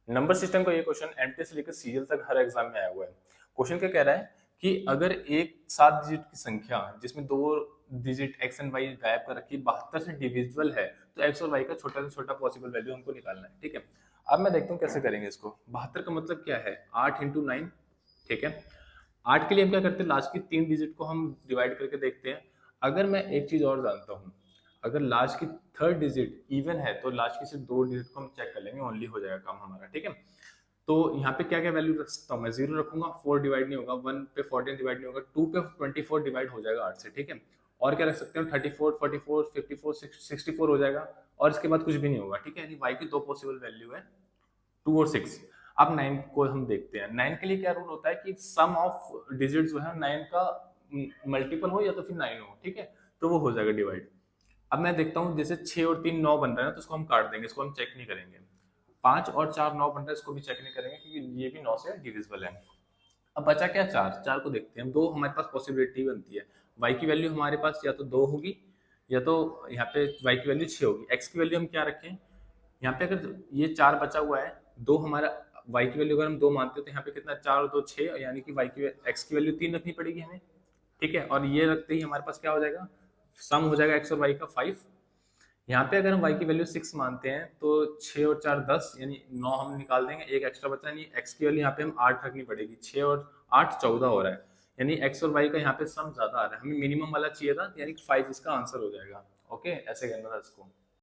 Number system का ये question MT से लेकर सीरियल तक हर एग्जाम में आया हुआ है। क्वेश्चन क्या कह रहा है कि अगर एक 7 डिजिट की संख्या जिसमें 2 डिजिट एक्स एंड वाई गायब कर रखी 72 से डिविजिबल है, तो एक्स और वाई का छोटा से छोटा पॉसिबल वैल्यू हमको निकालना है। ठीक है, अब मैं देखता हूँ कैसे करेंगे इसको। 72 का मतलब क्या है, 8 इंटू 9। ठीक है, 8 के लिए हम क्या करते हैं, लास्ट की 3 डिजिट को हम डिवाइड करके देखते हैं। अगर मैं एक चीज और जानता हूँ, अगर लास्ट की थर्ड डिजिट इवन है तो लास्ट की सिर्फ 2 डिजिट को हम चेक कर लेंगे, ओनली हो जाएगा काम हमारा। ठीक है, तो यहाँ पे क्या क्या वैल्यू रख सकता हूँ मैं, 0 रखूंगा, 4 डिवाइड नहीं होगा, 1 पे 14 डिवाइड नहीं होगा, 2 पे 24 डिवाइड हो जाएगा 8 से। ठीक है, और क्या रख सकते हैं, 34 44 54 64 हो जाएगा, और इसके बाद कुछ भी नहीं होगा। ठीक है, यानी वाई की दो पॉसिबल वैल्यू है, 2 और 6। अब 9 को हम देखते हैं। 9 के लिए क्या रूल होता है कि सम ऑफ डिजिट जो है 9 का मल्टीपल हो या तो फिर 9 हो। ठीक है, तो वो हो जाएगा डिवाइड। अब मैं देखता हूँ जैसे 6 और 3 9 बन रहा है ना, तो इसको हम काट देंगे, इसको हम चेक नहीं करेंगे। 5 और 4 9 बन रहा है, इसको भी चेक नहीं करेंगे क्योंकि ये भी 9 से डिविजिबल है। अब बचा क्या, 4। 4 को देखते हैं हम। दो हमारे पास पॉसिबिलिटी बनती है, वाई की वैल्यू हमारे पास या तो 2 होगी या तो यहाँ पे वाई की वैल्यू 6 होगी। एक्स की वैल्यू हम क्या रखें, यहाँ पे अगर ये 4 बचा हुआ है, 2 हमारा वाई की वैल्यू अगर हम 2 मानते हैं तो यहाँ पे कितना, 4 और 2 6, यानी कि वाई की एक्स की वैल्यू 3 रखनी पड़ेगी हमें। ठीक है, और ये रखते ही हमारे पास क्या हो जाएगा, सम हो जाएगा एक्स और वाई का 5। यहाँ पे अगर हम y की वैल्यू 6 मानते हैं तो 6 और 4 10, यानी 9 हम निकाल देंगे, एक एक्स्ट्रा बचा, यानी x की वैल्यू यहाँ पे हम 8 रखनी पड़ेगी। 6 और 8 14 हो रहा है, यानी x और y का यहाँ पे सम ज्यादा आ रहा है, हमें मिनिमम वाला चाहिए था, यानी 5 इसका आंसर हो जाएगा। ओके, ऐसे करना था इसको।